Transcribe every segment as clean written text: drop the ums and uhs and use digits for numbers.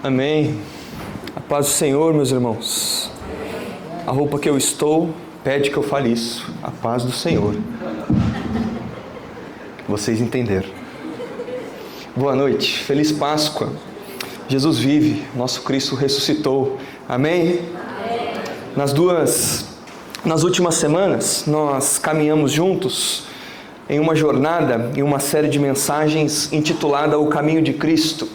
Amém. A paz do Senhor, meus irmãos. A roupa que eu estou pede que eu fale isso. A paz do Senhor. Vocês entenderam. Boa noite. Feliz Páscoa. Jesus vive. Nosso Cristo ressuscitou. Amém? Nas últimas semanas, nós caminhamos juntos em uma jornada, em uma série de mensagens intitulada O Caminho de Cristo.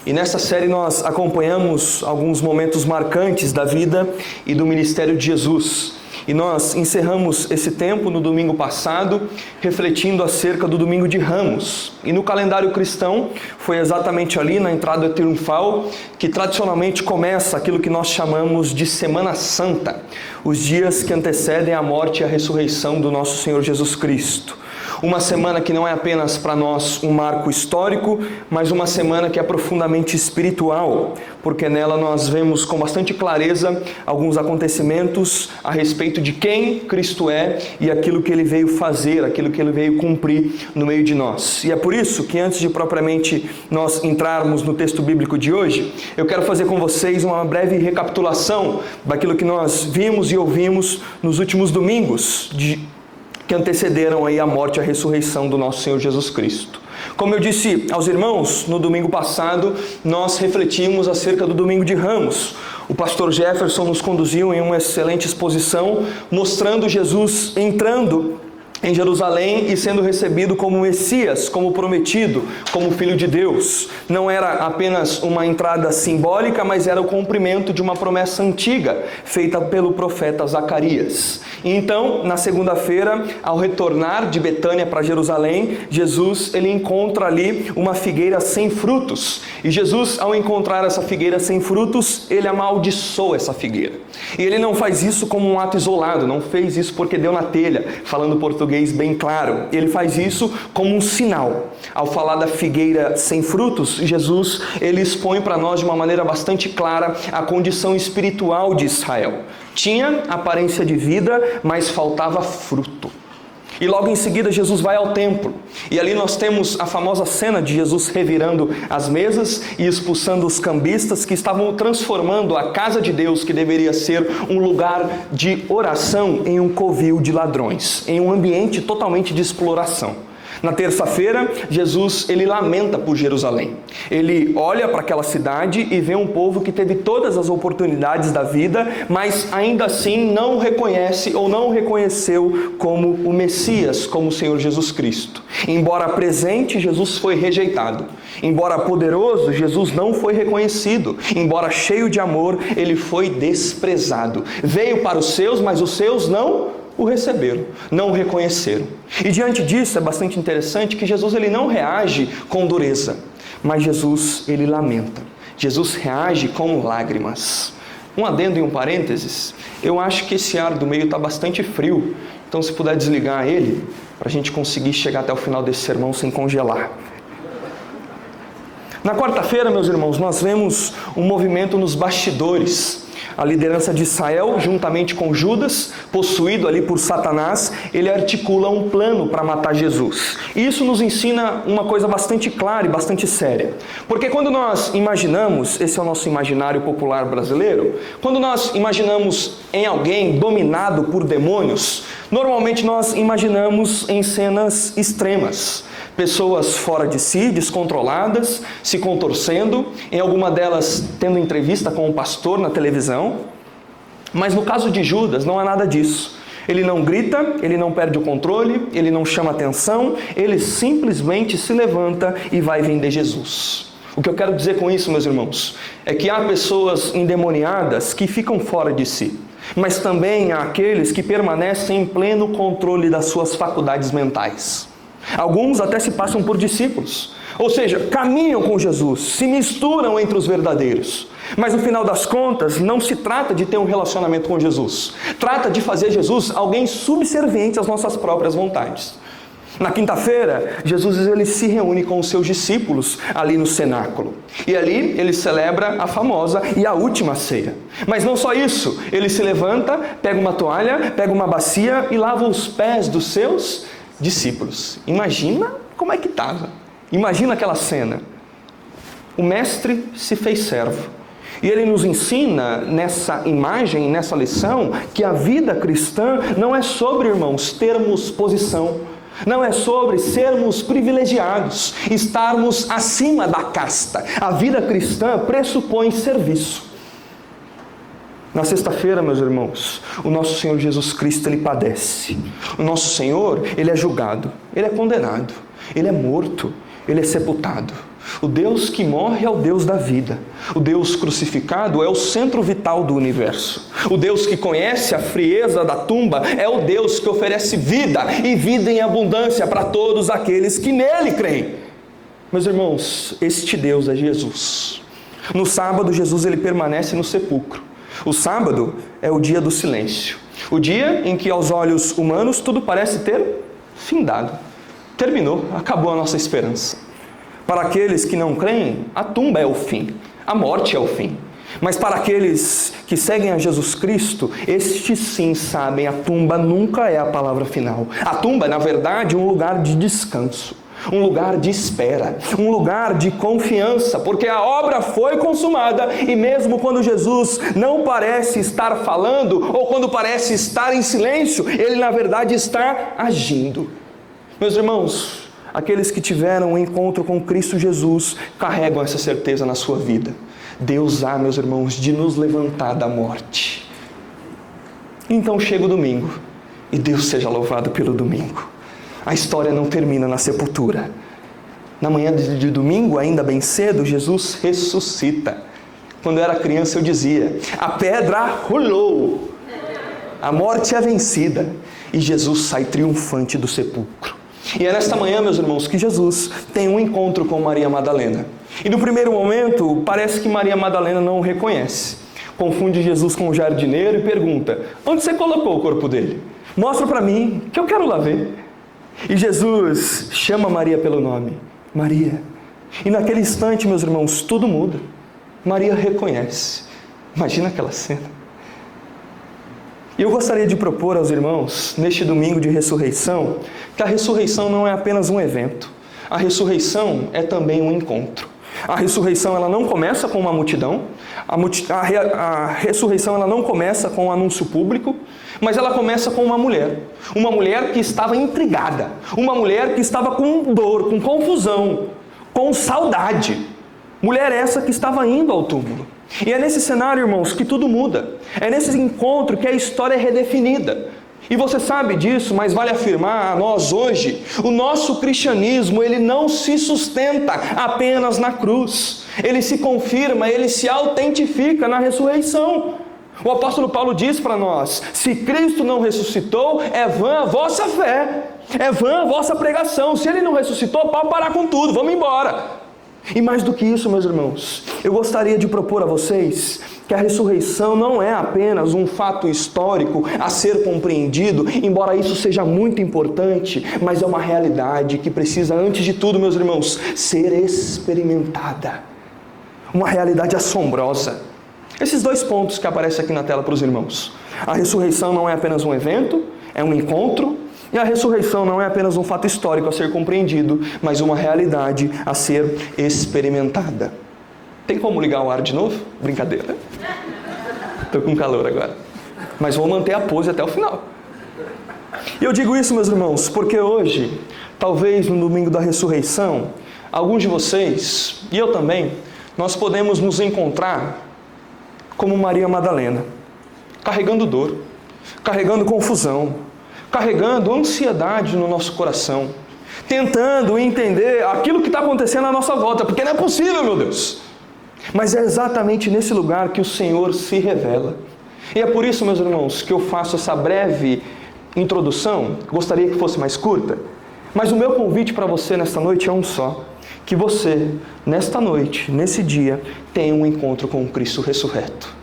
E nessa série nós acompanhamos alguns momentos marcantes da vida e do ministério de Jesus. E nós encerramos esse tempo no domingo passado, refletindo acerca do domingo de Ramos. E no calendário cristão, foi exatamente ali na entrada triunfal que tradicionalmente começa aquilo que nós chamamos de Semana Santa, os dias que antecedem a morte e a ressurreição do nosso Senhor Jesus Cristo. Uma semana que não é apenas para nós um marco histórico, mas uma semana que é profundamente espiritual, porque nela nós vemos com bastante clareza alguns acontecimentos a respeito de quem Cristo é e aquilo que Ele veio fazer, aquilo que Ele veio cumprir no meio de nós. E é por isso que antes de propriamente nós entrarmos no texto bíblico de hoje, eu quero fazer com vocês uma breve recapitulação daquilo que nós vimos e ouvimos nos últimos domingos que antecederam aí a morte e a ressurreição do nosso Senhor Jesus Cristo. Como eu disse aos irmãos, no domingo passado, nós refletimos acerca do domingo de Ramos. O pastor Jefferson nos conduziu em uma excelente exposição, mostrando Jesus entrando em Jerusalém e sendo recebido como Messias, como prometido, como Filho de Deus. Não era apenas uma entrada simbólica, mas era o cumprimento de uma promessa antiga, feita pelo profeta Zacarias. E então, na segunda-feira, ao retornar de Betânia para Jerusalém, Jesus ele encontra ali uma figueira sem frutos. E Jesus, ao encontrar essa figueira sem frutos, ele amaldiçoa essa figueira. E ele não faz isso como um ato isolado, não fez isso porque deu na telha, falando português bem claro. Ele faz isso como um sinal. Ao falar da figueira sem frutos, Jesus ele expõe para nós de uma maneira bastante clara a condição espiritual de Israel. Tinha aparência de vida, mas faltava fruto. E logo em seguida Jesus vai ao templo. E ali nós temos a famosa cena de Jesus revirando as mesas e expulsando os cambistas que estavam transformando a casa de Deus, que deveria ser um lugar de oração, em um covil de ladrões, em um ambiente totalmente de exploração. Na terça-feira, Jesus ele lamenta por Jerusalém. Ele olha para aquela cidade e vê um povo que teve todas as oportunidades da vida, mas ainda assim não reconhece ou não reconheceu como o Messias, como o Senhor Jesus Cristo. Embora presente, Jesus foi rejeitado. Embora poderoso, Jesus não foi reconhecido. Embora cheio de amor, ele foi desprezado. Veio para os seus, mas os seus não o receberam, não o reconheceram. E diante disso é bastante interessante que Jesus ele não reage com dureza, mas Jesus ele lamenta. Jesus reage com lágrimas. Um adendo e um parênteses, eu acho que esse ar do meio está bastante frio, então se puder desligar ele, para a gente conseguir chegar até o final desse sermão sem congelar. Na quarta-feira, meus irmãos, nós vemos um movimento nos bastidores. A liderança de Israel, juntamente com Judas, possuído ali por Satanás, ele articula um plano para matar Jesus. E isso nos ensina uma coisa bastante clara e bastante séria. Porque quando nós imaginamos, esse é o nosso imaginário popular brasileiro, quando nós imaginamos em alguém dominado por demônios, normalmente nós imaginamos em cenas extremas. Pessoas fora de si, descontroladas, se contorcendo, em alguma delas tendo entrevista com um pastor na televisão. Mas no caso de Judas não há nada disso. Ele não grita, ele não perde o controle, ele não chama atenção, ele simplesmente se levanta e vai vender Jesus. O que eu quero dizer com isso, meus irmãos, é que há pessoas endemoniadas que ficam fora de si. Mas também há aqueles que permanecem em pleno controle das suas faculdades mentais. Alguns até se passam por discípulos, ou seja, caminham com Jesus, se misturam entre os verdadeiros. Mas no final das contas, não se trata de ter um relacionamento com Jesus. Trata de fazer Jesus alguém subserviente às nossas próprias vontades. Na quinta-feira, Jesus ele se reúne com os seus discípulos ali no cenáculo. E ali ele celebra a famosa e a última ceia. Mas não só isso, ele se levanta, pega uma toalha, pega uma bacia e lava os pés dos seus discípulos. Imagina como é que estava. Imagina aquela cena. O mestre se fez servo. E ele nos ensina nessa imagem, nessa lição, que a vida cristã não é sobre, irmãos, termos posição. Não é sobre sermos privilegiados, estarmos acima da casta. A vida cristã pressupõe serviço. Na sexta-feira, meus irmãos, o nosso Senhor Jesus Cristo, Ele padece. O nosso Senhor, Ele é julgado, Ele é condenado, Ele é morto, Ele é sepultado. O Deus que morre é o Deus da vida. O Deus crucificado é o centro vital do universo. O Deus que conhece a frieza da tumba é o Deus que oferece vida e vida em abundância para todos aqueles que nele creem. Meus irmãos, este Deus é Jesus. No sábado, Jesus ele permanece no sepulcro. O sábado é o dia do silêncio. O dia em que aos olhos humanos tudo parece ter findado. Terminou, acabou a nossa esperança. Para aqueles que não creem, a tumba é o fim, a morte é o fim. Mas para aqueles que seguem a Jesus Cristo, estes sim sabem, a tumba nunca é a palavra final. A tumba é, na verdade, um lugar de descanso, um lugar de espera, um lugar de confiança, porque a obra foi consumada e mesmo quando Jesus não parece estar falando ou quando parece estar em silêncio, ele na verdade está agindo. Meus irmãos, aqueles que tiveram um encontro com Cristo Jesus carregam essa certeza na sua vida. Deus há, meus irmãos, de nos levantar da morte. Então chega o domingo, e Deus seja louvado pelo domingo. A história não termina na sepultura. Na manhã de domingo, ainda bem cedo, Jesus ressuscita. Quando eu era criança eu dizia, a pedra rolou, a morte é vencida, e Jesus sai triunfante do sepulcro. E é nesta manhã, meus irmãos, que Jesus tem um encontro com Maria Madalena. E no primeiro momento, parece que Maria Madalena não o reconhece. Confunde Jesus com o jardineiro e pergunta, onde você colocou o corpo dele? Mostra para mim, que eu quero lá ver. E Jesus chama Maria pelo nome, Maria. E naquele instante, meus irmãos, tudo muda. Maria reconhece. Imagina aquela cena. E eu gostaria de propor aos irmãos, neste domingo de ressurreição, que a ressurreição não é apenas um evento. A ressurreição é também um encontro. A ressurreição ela não começa com uma multidão, a ressurreição ela não começa com um anúncio público, mas ela começa com uma mulher que estava intrigada, uma mulher que estava com dor, com confusão, com saudade. Mulher essa que estava indo ao túmulo. E é nesse cenário, irmãos, que tudo muda. É nesse encontro que a história é redefinida. E você sabe disso, mas vale afirmar a nós hoje, o nosso cristianismo, ele não se sustenta apenas na cruz. Ele se confirma, ele se autentifica na ressurreição. O apóstolo Paulo diz para nós, se Cristo não ressuscitou, é vã a vossa fé, é vã a vossa pregação. Se ele não ressuscitou, pode parar com tudo, vamos embora. E mais do que isso, meus irmãos, eu gostaria de propor a vocês que a ressurreição não é apenas um fato histórico a ser compreendido, embora isso seja muito importante, mas é uma realidade que precisa, antes de tudo, meus irmãos, ser experimentada. Uma realidade assombrosa. Esses dois pontos que aparecem aqui na tela para os irmãos. A ressurreição não é apenas um evento, é um encontro. E a ressurreição não é apenas um fato histórico a ser compreendido, mas uma realidade a ser experimentada. Tem como ligar o ar de novo? Brincadeira. Estou com calor agora. Mas vou manter a pose até o final. E eu digo isso, meus irmãos, porque hoje, talvez no domingo da ressurreição, alguns de vocês, e eu também, nós podemos nos encontrar como Maria Madalena, carregando dor, carregando confusão, carregando ansiedade no nosso coração, tentando entender aquilo que está acontecendo à nossa volta, porque não é possível, meu Deus. Mas é exatamente nesse lugar que o Senhor se revela. E é por isso, meus irmãos, que eu faço essa breve introdução, gostaria que fosse mais curta, mas o meu convite para você nesta noite é um só, que você, nesta noite, nesse dia, tenha um encontro com o Cristo ressurreto.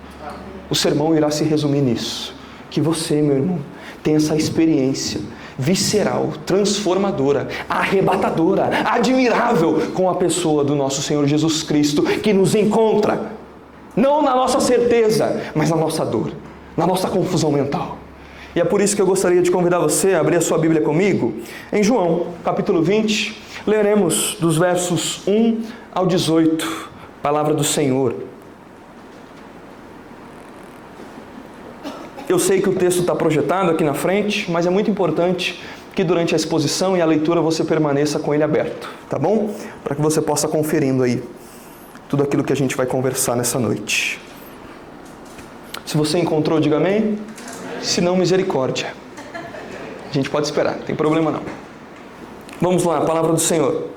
O sermão irá se resumir nisso, que você, meu irmão, tem essa experiência visceral, transformadora, arrebatadora, admirável com a pessoa do nosso Senhor Jesus Cristo, que nos encontra, não na nossa certeza, mas na nossa dor, na nossa confusão mental. E é por isso que eu gostaria de convidar você a abrir a sua Bíblia comigo, em João, capítulo 20, leremos dos versos 1 ao 18, Palavra do Senhor. Eu sei que o texto está projetado aqui na frente, mas é muito importante que durante a exposição e a leitura você permaneça com ele aberto, tá bom? Para que você possa conferindo aí tudo aquilo que a gente vai conversar nessa noite. Se você encontrou, diga amém. Se não, misericórdia. A gente pode esperar, não tem problema não. Vamos lá, a palavra do Senhor.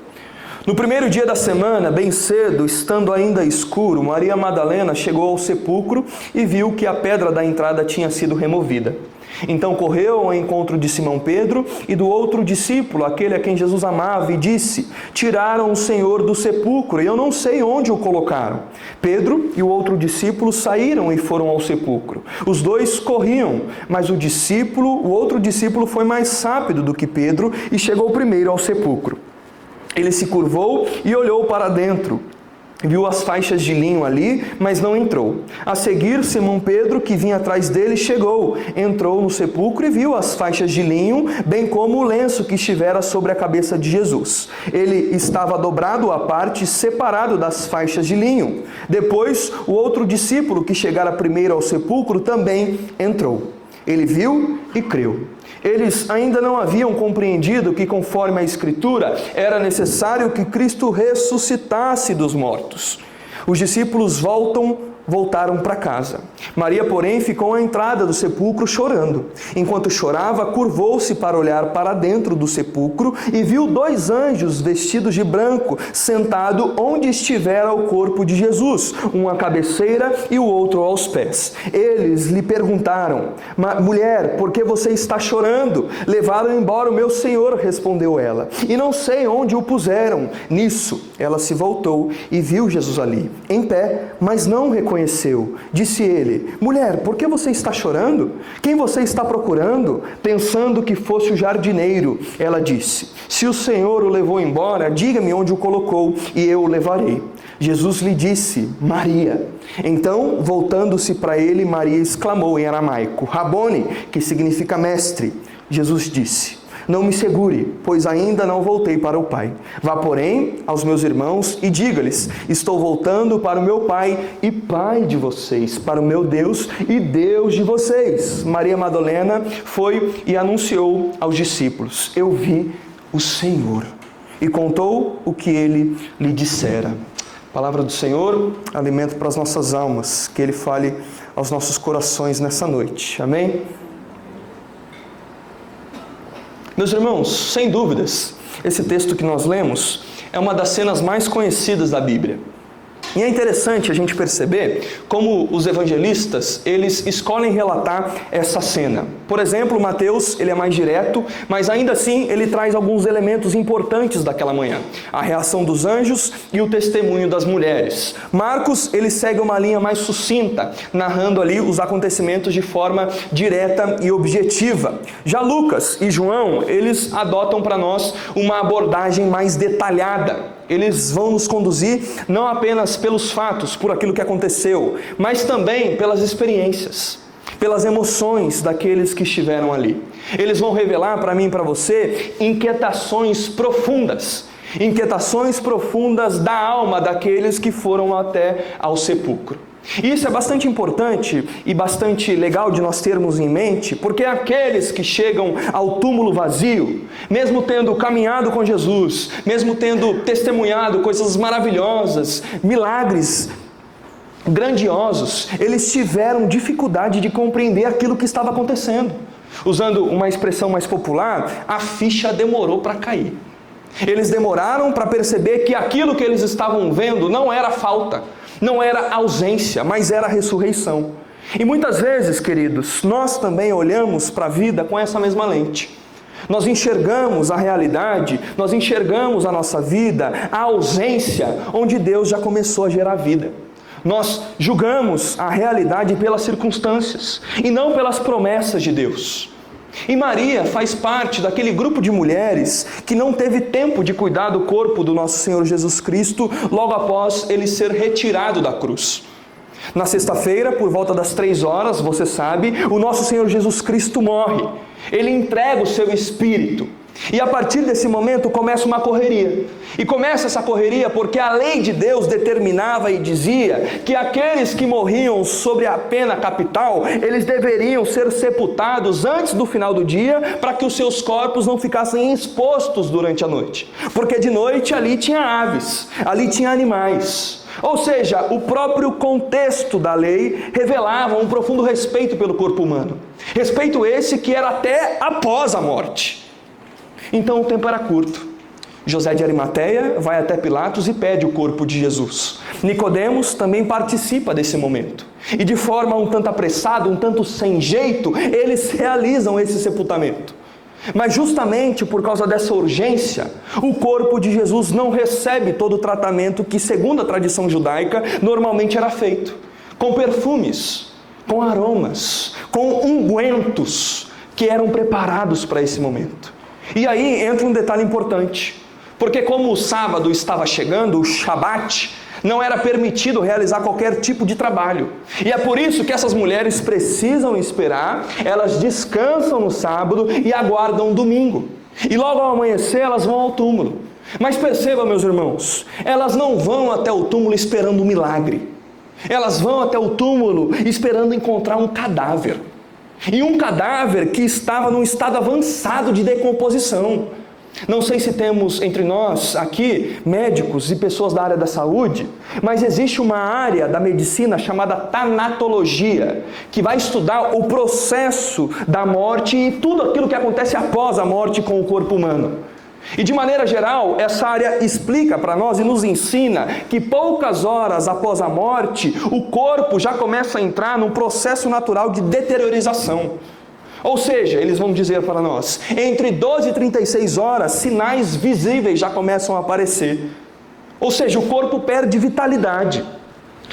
No primeiro dia da semana, bem cedo, estando ainda escuro, Maria Madalena chegou ao sepulcro e viu que a pedra da entrada tinha sido removida. Então correu ao encontro de Simão Pedro e do outro discípulo, aquele a quem Jesus amava, e disse: tiraram o Senhor do sepulcro e eu não sei onde o colocaram. Pedro e o outro discípulo saíram e foram ao sepulcro. Os dois corriam, mas o outro discípulo foi mais rápido do que Pedro e chegou primeiro ao sepulcro. Ele se curvou e olhou para dentro. Viu as faixas de linho ali, mas não entrou. A seguir, Simão Pedro, que vinha atrás dele, chegou, entrou no sepulcro e viu as faixas de linho, bem como o lenço que estivera sobre a cabeça de Jesus. Ele estava dobrado à parte, separado das faixas de linho. Depois, o outro discípulo, que chegara primeiro ao sepulcro, também entrou. Ele viu e creu. Eles ainda não haviam compreendido que, conforme a Escritura, era necessário que Cristo ressuscitasse dos mortos. Os discípulos voltaram para casa. Maria, porém, ficou à entrada do sepulcro chorando. Enquanto chorava, curvou-se para olhar para dentro do sepulcro e viu 2 anjos vestidos de branco, sentado onde estivera o corpo de Jesus, um à cabeceira e o outro aos pés. Eles lhe perguntaram: mulher, por que você está chorando? Levaram embora o meu Senhor, respondeu ela, e não sei onde o puseram. Nisso, ela se voltou e viu Jesus ali, em pé, mas não reconheceu. Disse ele: mulher, por que você está chorando? Quem você está procurando? Pensando que fosse o jardineiro. Ela disse: se o Senhor o levou embora, diga-me onde o colocou e eu o levarei. Jesus lhe disse: Maria. Então, voltando-se para ele, Maria exclamou em aramaico: Rabone, que significa mestre. Jesus disse: não me segure, pois ainda não voltei para o Pai. Vá, porém, aos meus irmãos e diga-lhes: estou voltando para o meu Pai e Pai de vocês, para o meu Deus e Deus de vocês. Maria Madalena foi e anunciou aos discípulos: eu vi o Senhor. E contou o que ele lhe dissera. Palavra do Senhor, alimento para as nossas almas, que Ele fale aos nossos corações nessa noite. Amém? Meus irmãos, sem dúvidas, esse texto que nós lemos é uma das cenas mais conhecidas da Bíblia. E é interessante a gente perceber como os evangelistas, eles escolhem relatar essa cena. Por exemplo, Mateus, ele é mais direto, mas ainda assim ele traz alguns elementos importantes daquela manhã. A reação dos anjos e o testemunho das mulheres. Marcos, ele segue uma linha mais sucinta, narrando ali os acontecimentos de forma direta e objetiva. Já Lucas e João, eles adotam para nós uma abordagem mais detalhada. Eles vão nos conduzir não apenas pelos fatos, por aquilo que aconteceu, mas também pelas experiências, pelas emoções daqueles que estiveram ali. Eles vão revelar para mim e para você inquietações profundas da alma daqueles que foram até ao sepulcro. E isso é bastante importante e bastante legal de nós termos em mente, porque aqueles que chegam ao túmulo vazio, mesmo tendo caminhado com Jesus, mesmo tendo testemunhado coisas maravilhosas, milagres grandiosos, eles tiveram dificuldade de compreender aquilo que estava acontecendo. Usando uma expressão mais popular, a ficha demorou para cair. Eles demoraram para perceber que aquilo que eles estavam vendo não era falta, não era ausência, mas era a ressurreição. E muitas vezes, queridos, nós também olhamos para a vida com essa mesma lente. Nós enxergamos a realidade, nós enxergamos a nossa vida, a ausência, onde Deus já começou a gerar vida. Nós julgamos a realidade pelas circunstâncias e não pelas promessas de Deus. E Maria faz parte daquele grupo de mulheres que não teve tempo de cuidar do corpo do nosso Senhor Jesus Cristo logo após ele ser retirado da cruz. Na sexta-feira, por volta das 3 horas, você sabe, o nosso Senhor Jesus Cristo morre. Ele entrega o seu espírito. E a partir desse momento começa uma correria. E começa essa correria porque a lei de Deus determinava e dizia que aqueles que morriam sobre a pena capital, eles deveriam ser sepultados antes do final do dia, para que os seus corpos não ficassem expostos durante a noite. Porque de noite ali tinha aves, ali tinha animais. Ou seja, o próprio contexto da lei revelava um profundo respeito pelo corpo humano. Respeito esse que era até após a morte. Então o tempo era curto. José de Arimateia vai até Pilatos e pede o corpo de Jesus. Nicodemos também participa desse momento. E de forma um tanto apressada, um tanto sem jeito, eles realizam esse sepultamento. Mas justamente por causa dessa urgência, o corpo de Jesus não recebe todo o tratamento que, segundo a tradição judaica, normalmente era feito. Com perfumes, com aromas, com ungüentos que eram preparados para esse momento. E aí entra um detalhe importante, porque como o sábado estava chegando, o Shabat, não era permitido realizar qualquer tipo de trabalho. E é por isso que essas mulheres precisam esperar, elas descansam no sábado e aguardam o domingo. E logo ao amanhecer elas vão ao túmulo. Mas perceba, meus irmãos, elas não vão até o túmulo esperando um milagre. Elas vão até o túmulo esperando encontrar um cadáver. E um cadáver que estava num estado avançado de decomposição. Não sei se temos entre nós aqui médicos e pessoas da área da saúde, mas existe uma área da medicina chamada tanatologia, que vai estudar o processo da morte e tudo aquilo que acontece após a morte com o corpo humano. E de maneira geral, essa área explica para nós e nos ensina que poucas horas após a morte, o corpo já começa a entrar num processo natural de deteriorização. Ou seja, eles vão dizer para nós, entre 12 e 36 horas, sinais visíveis já começam a aparecer. Ou seja, o corpo perde vitalidade.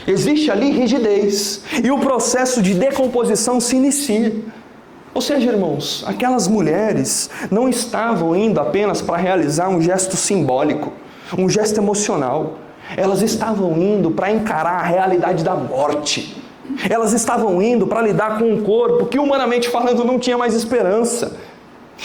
Existe ali rigidez. E o processo de decomposição se inicia. Ou seja, irmãos, aquelas mulheres não estavam indo apenas para realizar um gesto simbólico, um gesto emocional. Elas estavam indo para encarar a realidade da morte. Elas estavam indo para lidar com um corpo que, humanamente falando, não tinha mais esperança.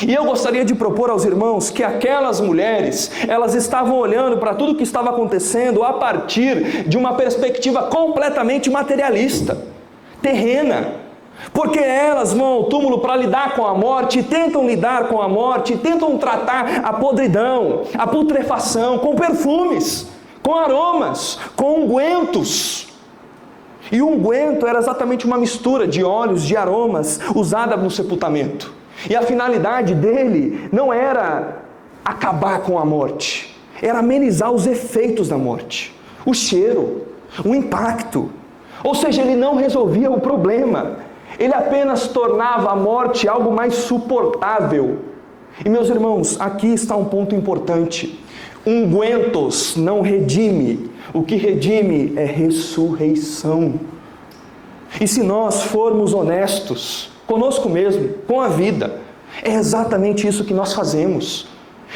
E eu gostaria de propor aos irmãos que aquelas mulheres, elas estavam olhando para tudo o que estava acontecendo a partir de uma perspectiva completamente materialista, terrena. Porque elas vão ao túmulo para lidar com a morte, tentam lidar com a morte, tentam tratar a podridão, a putrefação, com perfumes, com aromas, com ungüentos. E o unguento era exatamente uma mistura de óleos, de aromas, usada no sepultamento. E a finalidade dele não era acabar com a morte, era amenizar os efeitos da morte, o cheiro, o impacto. Ou seja, ele não resolvia o problema, ele apenas tornava a morte algo mais suportável. E meus irmãos, aqui está um ponto importante. Ungüentos não redime, o que redime é ressurreição. E se nós formos honestos conosco mesmo, com a vida, é exatamente isso que nós fazemos.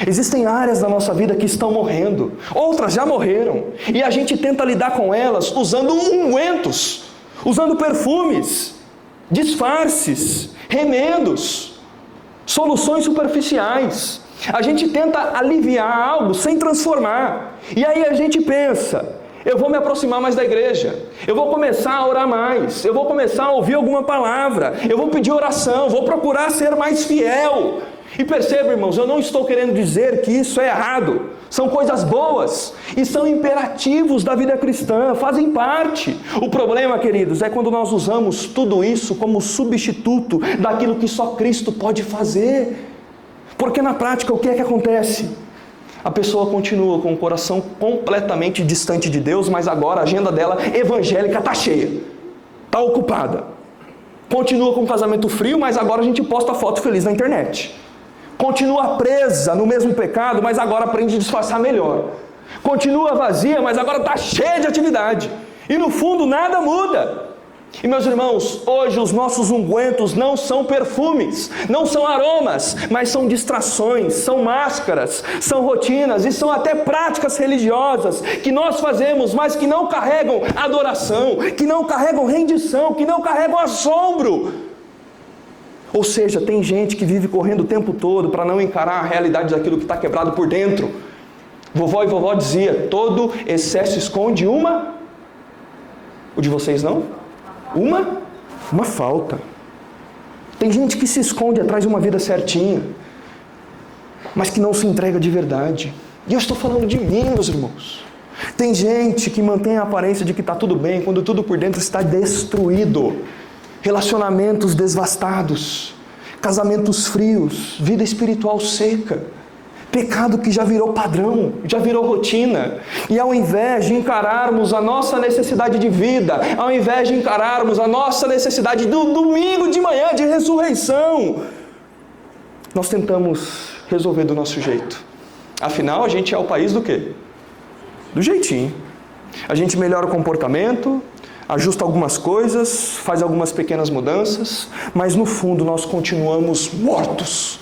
Existem áreas da nossa vida que estão morrendo, outras já morreram, e a gente tenta lidar com elas usando ungüentos, usando perfumes, disfarces, remendos, soluções superficiais. A gente tenta aliviar algo sem transformar. E aí a gente pensa, eu vou me aproximar mais da igreja, eu vou começar a orar mais, eu vou começar a ouvir alguma palavra, eu vou pedir oração, vou procurar ser mais fiel. E perceba, irmãos, eu não estou querendo dizer que isso é errado. São coisas boas e são imperativos da vida cristã, fazem parte. O problema, queridos, é quando nós usamos tudo isso como substituto daquilo que só Cristo pode fazer. Porque na prática, o que é que acontece? A pessoa continua com o coração completamente distante de Deus, mas agora a agenda dela evangélica está cheia, está ocupada. Continua com o casamento frio, mas agora a gente posta foto feliz na internet. Continua presa no mesmo pecado, mas agora aprende a disfarçar melhor. Continua vazia, mas agora está cheia de atividade. E no fundo nada muda. E meus irmãos, hoje os nossos ungüentos não são perfumes, não são aromas, mas são distrações, são máscaras, são rotinas e são até práticas religiosas que nós fazemos, mas que não carregam adoração, que não carregam rendição, que não carregam assombro. Ou seja, tem gente que vive correndo o tempo todo para não encarar a realidade daquilo que está quebrado por dentro. Vovó e vovó dizia, todo excesso esconde uma... O de vocês não? Uma falta. Tem gente que se esconde atrás de uma vida certinha, mas que não se entrega de verdade. E eu estou falando de mim, meus irmãos. Tem gente que mantém a aparência de que está tudo bem, quando tudo por dentro está destruído. Relacionamentos devastados, casamentos frios, vida espiritual seca, pecado que já virou padrão, já virou rotina. E ao invés de encararmos a nossa necessidade de vida, ao invés de encararmos a nossa necessidade do domingo de manhã de ressurreição, nós tentamos resolver do nosso jeito. Afinal, a gente é o país do quê? Do jeitinho. A gente melhora o comportamento, ajusta algumas coisas, faz algumas pequenas mudanças, mas no fundo nós continuamos mortos.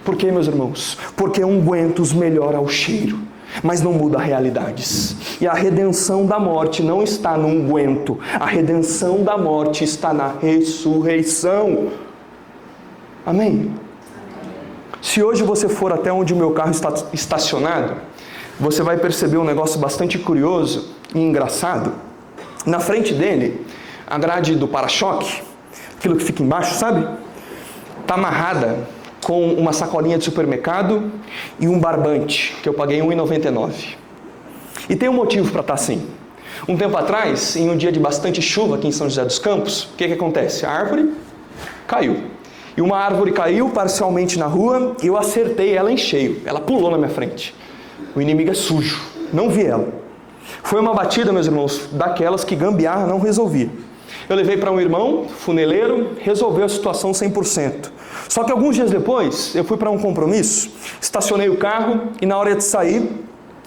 Por quê, meus irmãos? Porque ungüentos melhora o cheiro, mas não muda realidades. E a redenção da morte não está no unguento, a redenção da morte está na ressurreição. Amém? Se hoje você for até onde o meu carro está estacionado, você vai perceber um negócio bastante curioso e engraçado. Na frente dele, a grade do para-choque, aquilo que fica embaixo, sabe? Está amarrada com uma sacolinha de supermercado e um barbante, que eu paguei R$ 1,99. E tem um motivo para estar assim. Um tempo atrás, em um dia de bastante chuva aqui em São José dos Campos, o que acontece? A árvore caiu. E uma árvore caiu parcialmente na rua e eu acertei ela em cheio. Ela pulou na minha frente. O inimigo é sujo. Não vi ela. Foi uma batida, meus irmãos, daquelas que gambiarra não resolvia. Eu levei para um irmão, funeleiro, resolveu a situação 100%. Só que alguns dias depois, eu fui para um compromisso, estacionei o carro e na hora de sair,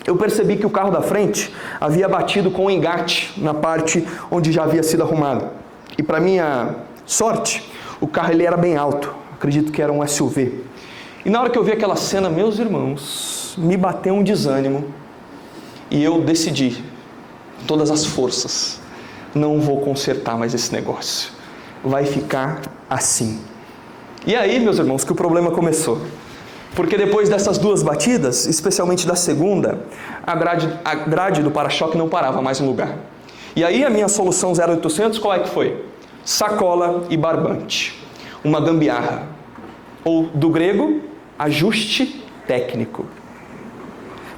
eu percebi que o carro da frente havia batido com um engate na parte onde já havia sido arrumado. E para minha sorte, o carro ele era bem alto, acredito que era um SUV. E na hora que eu vi aquela cena, meus irmãos, me bateu um desânimo. E eu decidi, com todas as forças, não vou consertar mais esse negócio. Vai ficar assim. E aí, meus irmãos, que o problema começou. Porque depois dessas duas batidas, especialmente da segunda, a grade do para-choque não parava mais no lugar. E aí a minha solução 0800, qual é que foi? Sacola e barbante. Uma gambiarra. Ou do grego, ajuste técnico.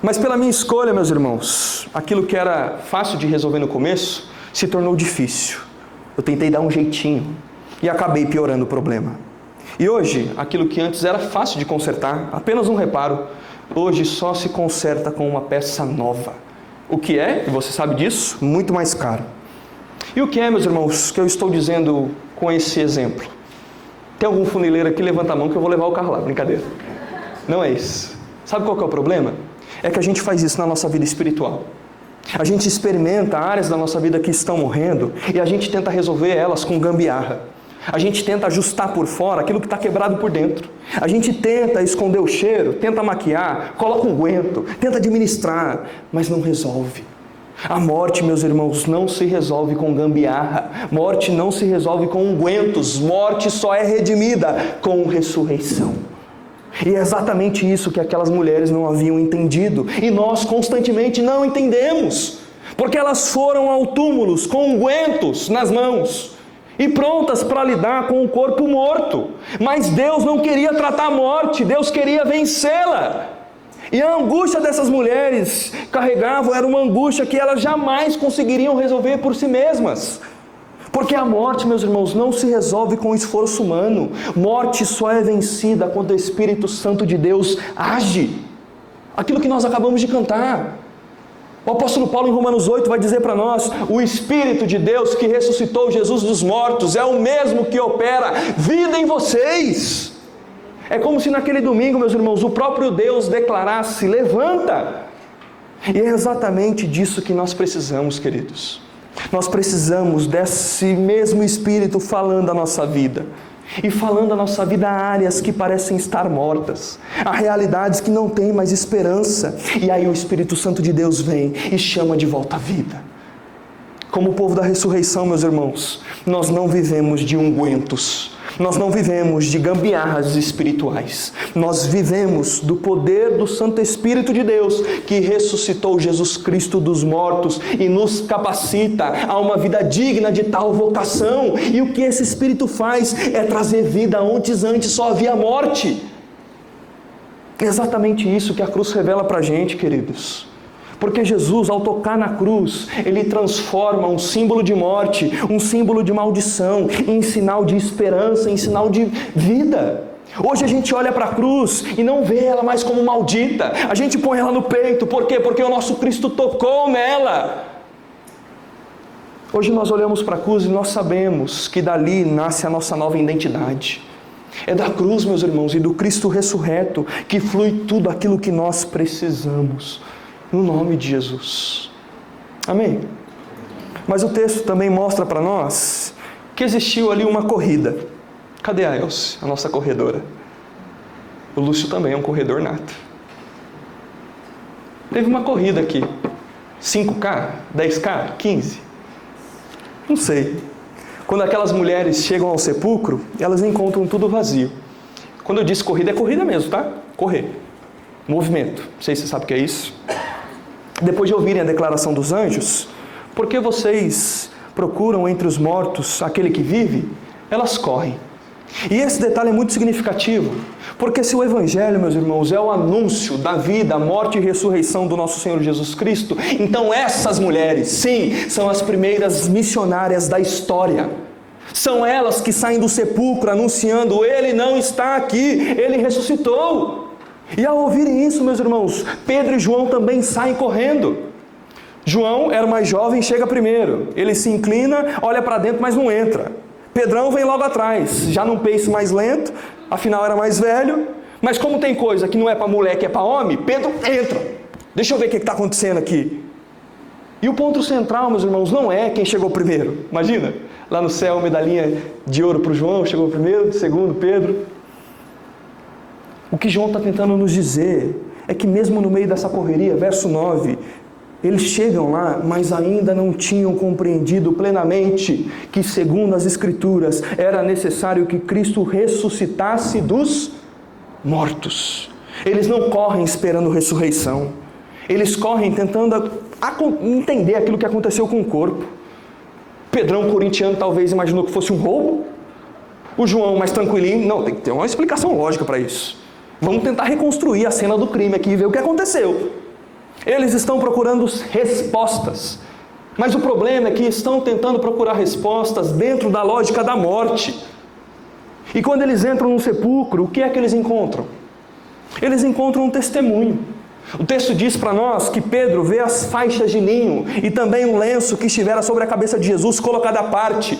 Mas pela minha escolha, meus irmãos, aquilo que era fácil de resolver no começo, se tornou difícil. Eu tentei dar um jeitinho e acabei piorando o problema. E hoje, aquilo que antes era fácil de consertar, apenas um reparo, hoje só se conserta com uma peça nova. O que é, e você sabe disso, muito mais caro. E o que é, meus irmãos, que eu estou dizendo com esse exemplo? Tem algum funileiro aqui? Levanta a mão que eu vou levar o carro lá, brincadeira. Não é isso. Sabe qual que é o problema? É que a gente faz isso na nossa vida espiritual. A gente experimenta áreas da nossa vida que estão morrendo e a gente tenta resolver elas com gambiarra. A gente tenta ajustar por fora aquilo que está quebrado por dentro. A gente tenta esconder o cheiro, tenta maquiar, coloca um unguento, tenta administrar, mas não resolve. A morte, meus irmãos, não se resolve com gambiarra. Morte não se resolve com ungüentos. Morte só é redimida com ressurreição. E é exatamente isso que aquelas mulheres não haviam entendido. E nós constantemente não entendemos. Porque elas foram ao túmulo com ungüentos nas mãos e prontas para lidar com o corpo morto. Mas Deus não queria tratar a morte, Deus queria vencê-la. E a angústia dessas mulheres carregavam era uma angústia que elas jamais conseguiriam resolver por si mesmas. Porque a morte, meus irmãos, não se resolve com esforço humano. Morte só é vencida quando o Espírito Santo de Deus age. Aquilo que nós acabamos de cantar. O apóstolo Paulo em Romanos 8 vai dizer para nós: o Espírito de Deus que ressuscitou Jesus dos mortos é o mesmo que opera vida em vocês. É como se naquele domingo, meus irmãos, o próprio Deus declarasse: levanta. E é exatamente disso que nós precisamos, queridos. Nós precisamos desse mesmo Espírito falando a nossa vida. E falando a nossa vida a áreas que parecem estar mortas, a realidades que não têm mais esperança. E aí o Espírito Santo de Deus vem e chama de volta à vida. Como o povo da ressurreição, meus irmãos, nós não vivemos de ungüentos, nós não vivemos de gambiarras espirituais, nós vivemos do poder do Santo Espírito de Deus, que ressuscitou Jesus Cristo dos mortos e nos capacita a uma vida digna de tal vocação. E o que esse Espírito faz é trazer vida onde antes só havia morte. É exatamente isso que a cruz revela para a gente, queridos. Porque Jesus, ao tocar na cruz, Ele transforma um símbolo de morte, um símbolo de maldição, em sinal de esperança, em sinal de vida. Hoje a gente olha para a cruz e não vê ela mais como maldita. A gente põe ela no peito. Por quê? Porque o nosso Cristo tocou nela. Hoje nós olhamos para a cruz e nós sabemos que dali nasce a nossa nova identidade. É da cruz, meus irmãos, e do Cristo ressurreto que flui tudo aquilo que nós precisamos. No nome de Jesus. Amém? Mas o texto também mostra para nós que existiu ali uma corrida. Cadê a Elce, a nossa corredora? O Lúcio também é um corredor nato. Teve uma corrida aqui. 5K? 10K? 15? Não sei. Quando aquelas mulheres chegam ao sepulcro, elas encontram tudo vazio. Quando eu disse corrida, é corrida mesmo, tá? Correr. Movimento. Não sei se você sabe o que é isso. Depois de ouvirem a declaração dos anjos, por que vocês procuram entre os mortos aquele que vive? Elas correm. E esse detalhe é muito significativo, porque se o Evangelho, meus irmãos, é o anúncio da vida, morte e ressurreição do nosso Senhor Jesus Cristo, então essas mulheres, sim, são as primeiras missionárias da história. São elas que saem do sepulcro anunciando: Ele não está aqui, Ele ressuscitou. E ao ouvirem isso, meus irmãos, Pedro e João também saem correndo. João era o mais jovem, chega primeiro. Ele se inclina, olha para dentro, mas não entra. Pedrão vem logo atrás, já num pace mais lento, afinal era mais velho. Mas como tem coisa que não é para moleque, é para homem, Pedro entra. Deixa eu ver o que está acontecendo aqui. E o ponto central, meus irmãos, não é quem chegou primeiro. Imagina, lá no céu, medalhinha de ouro para o João, chegou primeiro, segundo, Pedro. O que João está tentando nos dizer é que mesmo no meio dessa correria, verso 9, eles chegam lá, mas ainda não tinham compreendido plenamente que, segundo as Escrituras, era necessário que Cristo ressuscitasse dos mortos. Eles não correm esperando ressurreição. Eles correm tentando entender aquilo que aconteceu com o corpo. Pedrão, corintiano, talvez imaginou que fosse um roubo. O João, mais tranquilinho, não, tem que ter uma explicação lógica para isso. Vamos tentar reconstruir a cena do crime aqui e ver o que aconteceu. Eles estão procurando respostas, mas o problema é que estão tentando procurar respostas dentro da lógica da morte. E quando eles entram no sepulcro, o que é que eles encontram? Eles encontram um testemunho. O texto diz para nós que Pedro vê as faixas de linho e também um lenço que estivera sobre a cabeça de Jesus colocado à parte.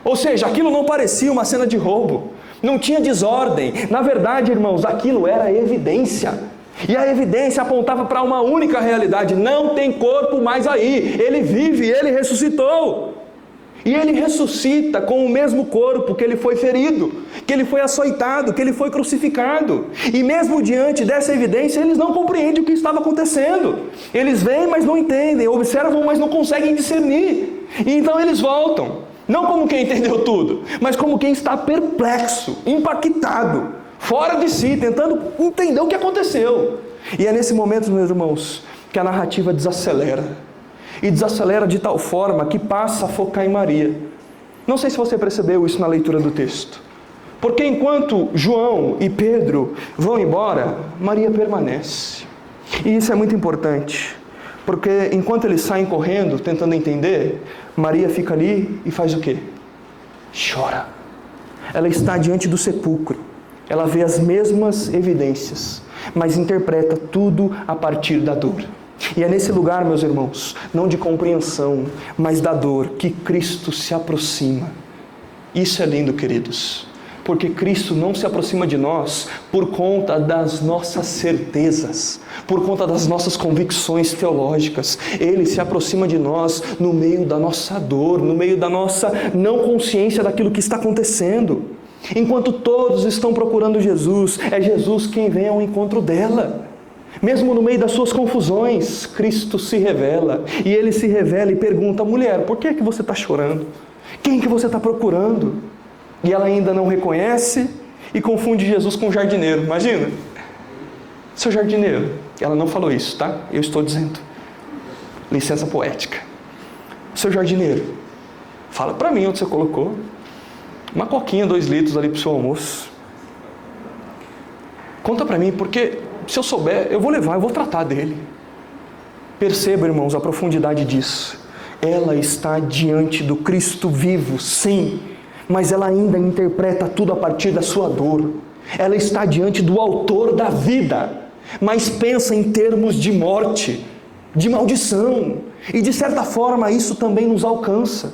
Ou seja, aquilo não parecia uma cena de roubo. Não tinha desordem. Na verdade, irmãos, aquilo era evidência. E a evidência apontava para uma única realidade: não tem corpo mais aí. Ele vive, ele ressuscitou. E ele ressuscita com o mesmo corpo que ele foi ferido, que ele foi açoitado, que ele foi crucificado. E mesmo diante dessa evidência, eles não compreendem o que estava acontecendo. Eles veem, mas não entendem, observam, mas não conseguem discernir. E então eles voltam. Não como quem entendeu tudo, mas como quem está perplexo, impactado, fora de si, tentando entender o que aconteceu. E é nesse momento, meus irmãos, que a narrativa desacelera. E desacelera de tal forma que passa a focar em Maria. Não sei se você percebeu isso na leitura do texto. Porque enquanto João e Pedro vão embora, Maria permanece. E isso é muito importante. Porque enquanto eles saem correndo, tentando entender, Maria fica ali e faz o quê? Chora. Ela está diante do sepulcro. Ela vê as mesmas evidências, mas interpreta tudo a partir da dor. E é nesse lugar, meus irmãos, não de compreensão, mas da dor, que Cristo se aproxima. Isso é lindo, queridos. Porque Cristo não se aproxima de nós por conta das nossas certezas, por conta das nossas convicções teológicas. Ele se aproxima de nós no meio da nossa dor, no meio da nossa não consciência daquilo que está acontecendo. Enquanto todos estão procurando Jesus, é Jesus quem vem ao encontro dela. Mesmo no meio das suas confusões, Cristo se revela. E Ele se revela e pergunta: mulher, por que você está chorando? Quem que você está procurando? E ela ainda não reconhece e confunde Jesus com o jardineiro. Imagina, seu jardineiro. Ela não falou isso, tá? Eu estou dizendo. Licença poética. Seu jardineiro, fala para mim onde você colocou uma coquinha, 2 litros ali para o seu almoço. Conta para mim, porque se eu souber, eu vou levar, eu vou tratar dele. Perceba, irmãos, a profundidade disso. Ela está diante do Cristo vivo, sim, mas ela ainda interpreta tudo a partir da sua dor. Ela está diante do autor da vida, mas pensa em termos de morte, de maldição. E de certa forma isso também nos alcança.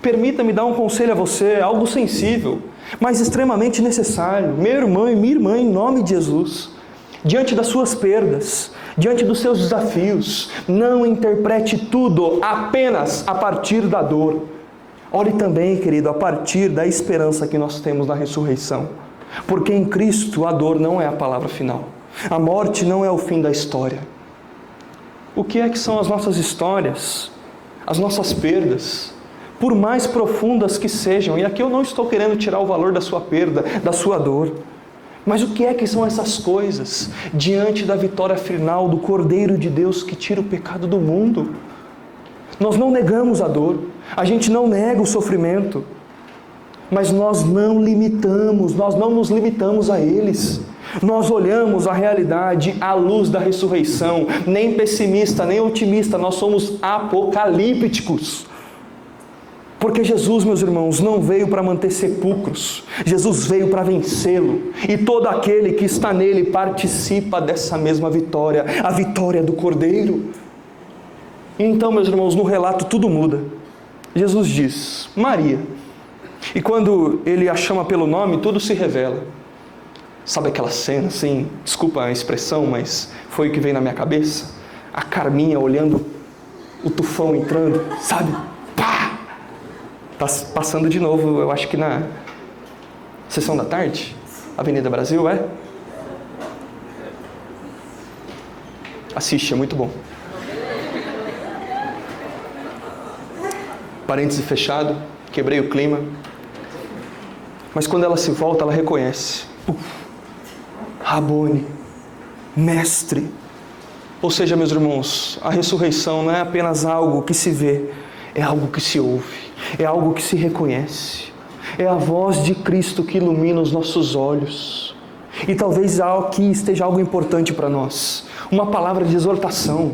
Permita-me dar um conselho a você, algo sensível, mas extremamente necessário. Meu irmão e minha irmã, em nome de Jesus, diante das suas perdas, diante dos seus desafios, não interprete tudo apenas a partir da dor. Olhe também, querido, a partir da esperança que nós temos na ressurreição. Porque em Cristo a dor não é a palavra final. A morte não é o fim da história. O que é que são as nossas histórias? As nossas perdas? Por mais profundas que sejam, e aqui eu não estou querendo tirar o valor da sua perda, da sua dor, mas o que é que são essas coisas diante da vitória final do Cordeiro de Deus que tira o pecado do mundo? Nós não negamos a dor, a gente não nega o sofrimento, mas nós não nos limitamos a eles. Nós olhamos a realidade à luz da ressurreição, nem pessimista, nem otimista, nós somos apocalípticos. Porque Jesus, meus irmãos, não veio para manter sepulcros, Jesus veio para vencê-lo, e todo aquele que está nele participa dessa mesma vitória, a vitória do Cordeiro. E então, meus irmãos, no relato tudo muda. Jesus diz: Maria, e quando ele a chama pelo nome, tudo se revela. Sabe aquela cena assim, desculpa a expressão, mas foi o que veio na minha cabeça? A Carminha olhando o tufão entrando, sabe? Pá! Tá passando de novo, eu acho que na Sessão da Tarde, Avenida Brasil, é? Assiste, é muito bom. Parêntese fechado, quebrei o clima. Mas quando ela se volta, ela reconhece. Rabone, mestre. Ou seja, meus irmãos, a ressurreição não é apenas algo que se vê, é algo que se ouve, é algo que se reconhece. É a voz de Cristo que ilumina os nossos olhos. E talvez aqui esteja algo importante para nós, uma palavra de exortação.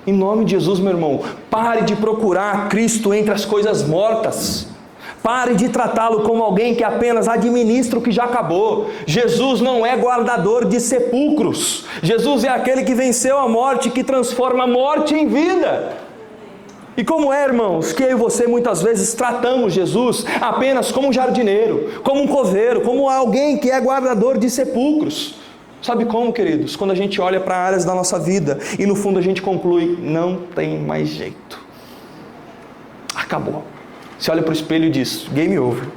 Em nome de Jesus, meu irmão, pare de procurar Cristo entre as coisas mortas. Pare de tratá-lo como alguém que apenas administra o que já acabou. Jesus não é guardador de sepulcros. Jesus é aquele que venceu a morte, que transforma a morte em vida. E como é, irmãos, que eu e você muitas vezes tratamos Jesus apenas como um jardineiro, como um coveiro, como alguém que é guardador de sepulcros. Sabe como, queridos? Quando a gente olha para áreas da nossa vida e no fundo a gente conclui: não tem mais jeito. Acabou. Você olha para o espelho e diz: game over.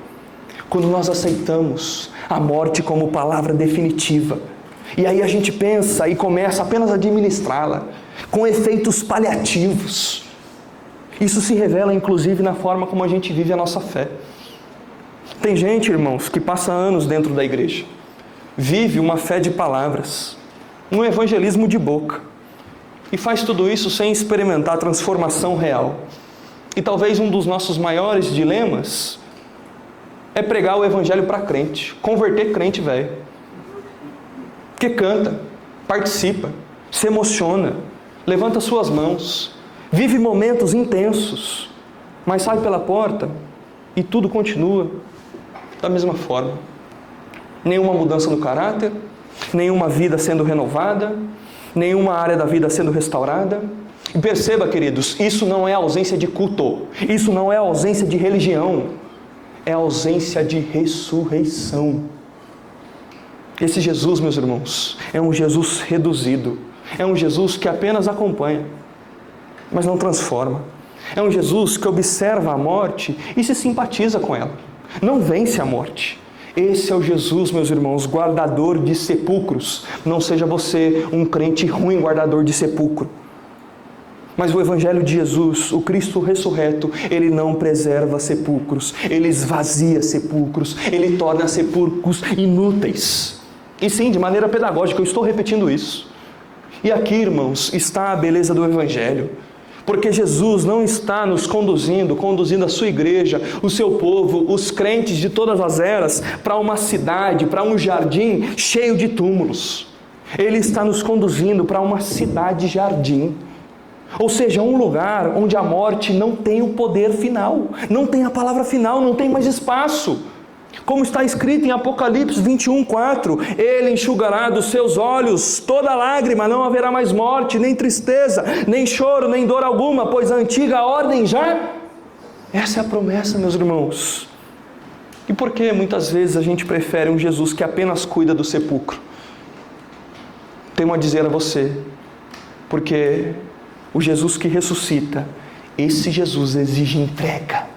Quando nós aceitamos a morte como palavra definitiva, e aí a gente pensa e começa apenas a administrá-la, com efeitos paliativos. Isso se revela inclusive na forma como a gente vive a nossa fé. Tem gente, irmãos, que passa anos dentro da igreja, vive uma fé de palavras, um evangelismo de boca, e faz tudo isso sem experimentar a transformação real. E talvez um dos nossos maiores dilemas é pregar o evangelho para crente, converter crente velho, que canta, participa, se emociona, levanta suas mãos, vive momentos intensos, mas sai pela porta e tudo continua da mesma forma. Nenhuma mudança no caráter, nenhuma vida sendo renovada, nenhuma área da vida sendo restaurada. E perceba, queridos, isso não é ausência de culto, isso não é ausência de religião, é ausência de ressurreição. Esse Jesus, meus irmãos, é um Jesus reduzido, é um Jesus que apenas acompanha, mas não transforma. É um Jesus que observa a morte e se simpatiza com ela, não vence a morte. Esse é o Jesus, meus irmãos, guardador de sepulcros. Não seja você um crente ruim guardador de sepulcro. Mas o Evangelho de Jesus, o Cristo ressurreto, Ele não preserva sepulcros, Ele esvazia sepulcros, Ele torna sepulcros inúteis. E sim, de maneira pedagógica, eu estou repetindo isso. E aqui, irmãos, está a beleza do Evangelho. Porque Jesus não está nos conduzindo a sua igreja, o seu povo, os crentes de todas as eras, para uma cidade, para um jardim cheio de túmulos. Ele está nos conduzindo para uma cidade-jardim. Ou seja, um lugar onde a morte não tem o poder final, não tem a palavra final, não tem mais espaço. Como está escrito em Apocalipse 21:4, Ele enxugará dos seus olhos toda lágrima, não haverá mais morte, nem tristeza, nem choro, nem dor alguma, pois a antiga ordem já... Essa é a promessa, meus irmãos. E por que muitas vezes a gente prefere um Jesus que apenas cuida do sepulcro? Tenho a dizer a você, porque o Jesus que ressuscita, esse Jesus exige entrega.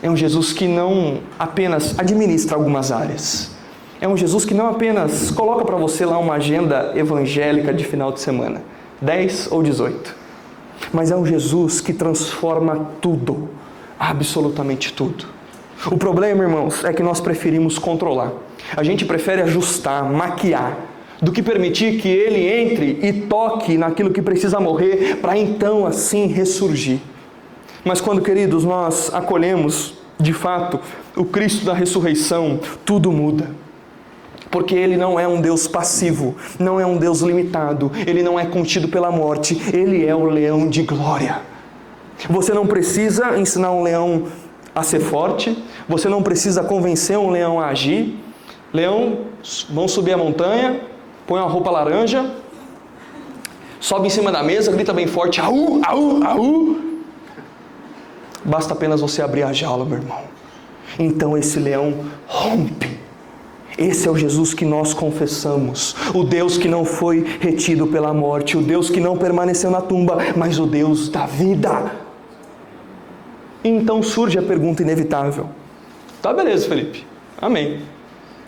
É um Jesus que não apenas administra algumas áreas. É um Jesus que não apenas coloca para você lá uma agenda evangélica de final de semana, 10 ou 18. Mas é um Jesus que transforma tudo, absolutamente tudo. O problema, irmãos, é que nós preferimos controlar. A gente prefere ajustar, maquiar, do que permitir que Ele entre e toque naquilo que precisa morrer, para então assim ressurgir. Mas quando, queridos, nós acolhemos, de fato, o Cristo da ressurreição, tudo muda. Porque Ele não é um Deus passivo, não é um Deus limitado, Ele não é contido pela morte, Ele é o leão de glória. Você não precisa ensinar um leão a ser forte, você não precisa convencer um leão a agir. Leão, vão subir a montanha, põe uma roupa laranja, sobe em cima da mesa, grita bem forte, au, au, au. Basta apenas você abrir a jaula, meu irmão. Então esse leão rompe. Esse é o Jesus que nós confessamos. O Deus que não foi retido pela morte. O Deus que não permaneceu na tumba, mas o Deus da vida. E então surge a pergunta inevitável. Tá, beleza, Felipe. Amém.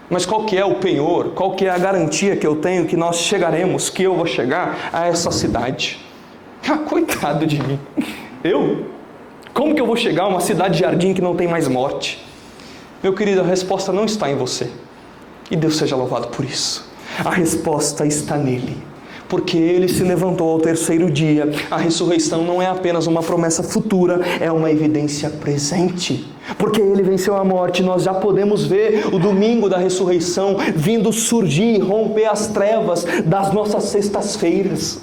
Mas qual que é o penhor? Qual que é a garantia que eu tenho que nós chegaremos, que eu vou chegar a essa cidade? Ah, coitado de mim. Eu? Como que eu vou chegar a uma cidade-jardim que não tem mais morte? Meu querido, a resposta não está em você. E Deus seja louvado por isso. A resposta está nele. Porque Ele se levantou ao terceiro dia. A ressurreição não é apenas uma promessa futura, é uma evidência presente. Porque Ele venceu a morte, nós já podemos ver o domingo da ressurreição vindo surgir e romper as trevas das nossas sextas-feiras,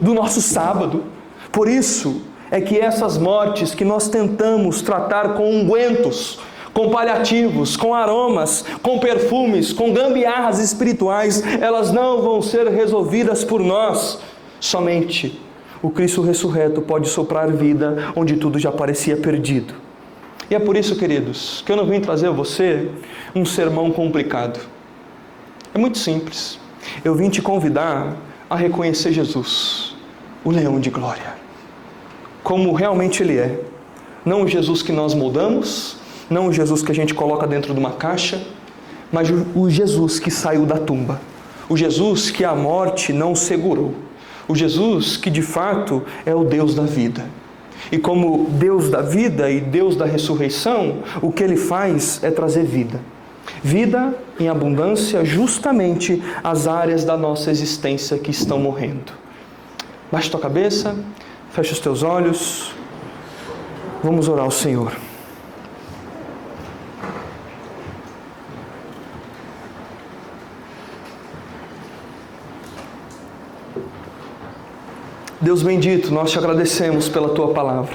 do nosso sábado. Por isso é que essas mortes que nós tentamos tratar com ungüentos, com paliativos, com aromas, com perfumes, com gambiarras espirituais, elas não vão ser resolvidas por nós. Somente o Cristo ressurreto pode soprar vida onde tudo já parecia perdido. E é por isso, queridos, que eu não vim trazer a você um sermão complicado. É muito simples. Eu vim te convidar a reconhecer Jesus, o leão de glória, como realmente Ele é. Não o Jesus que nós moldamos, não o Jesus que a gente coloca dentro de uma caixa, mas o Jesus que saiu da tumba. O Jesus que a morte não segurou. O Jesus que de fato é o Deus da vida. E como Deus da vida e Deus da ressurreição, o que Ele faz é trazer vida. Vida em abundância, justamente às áreas da nossa existência que estão morrendo. Baixe tua cabeça, feche os teus olhos, vamos orar ao Senhor. Deus bendito, nós te agradecemos pela Tua palavra.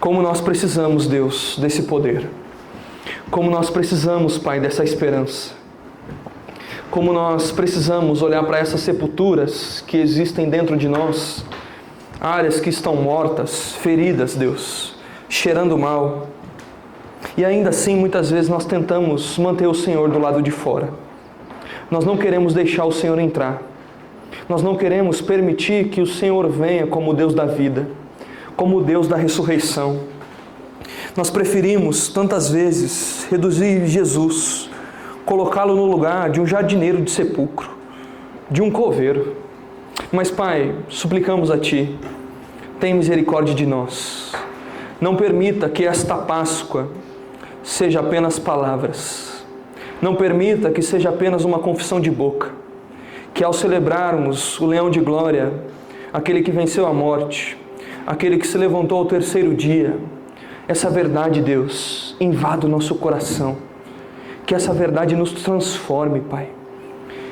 Como nós precisamos, Deus, desse poder. Como nós precisamos, Pai, dessa esperança. Como nós precisamos olhar para essas sepulturas que existem dentro de nós, áreas que estão mortas, feridas, Deus, cheirando mal. E ainda assim, muitas vezes nós tentamos manter o Senhor do lado de fora. Nós não queremos deixar o Senhor entrar. Nós não queremos permitir que o Senhor venha como o Deus da vida, como o Deus da ressurreição. Nós preferimos, tantas vezes, reduzir Jesus, colocá-lo no lugar de um jardineiro de sepulcro, de um coveiro. Mas, Pai, suplicamos a Ti, tem misericórdia de nós. Não permita que esta Páscoa seja apenas palavras. Não permita que seja apenas uma confissão de boca. Que ao celebrarmos o Leão de Glória, aquele que venceu a morte, aquele que se levantou ao terceiro dia, essa verdade, Deus, invada o nosso coração. Que essa verdade nos transforme, Pai.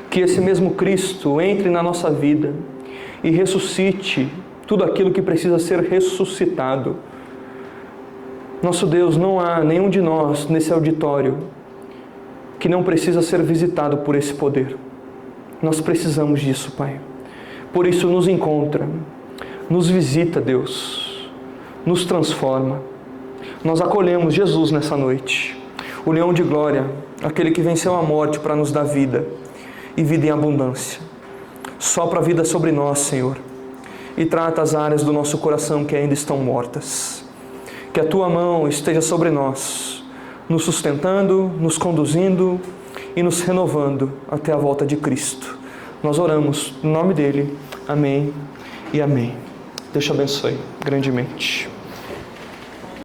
Que esse mesmo Cristo entre na nossa vida e ressuscite tudo aquilo que precisa ser ressuscitado. Nosso Deus, não há nenhum de nós nesse auditório que não precisa ser visitado por esse poder. Nós precisamos disso, Pai. Por isso nos encontra, nos visita, Deus, nos transforma. Nós acolhemos Jesus nessa noite, o Leão de Glória, aquele que venceu a morte para nos dar vida e vida em abundância. Sopra a vida sobre nós, Senhor, e trata as áreas do nosso coração que ainda estão mortas. Que a Tua mão esteja sobre nós, nos sustentando, nos conduzindo e nos renovando até a volta de Cristo. Nós oramos no nome dEle. Amém e amém. Deus te abençoe grandemente.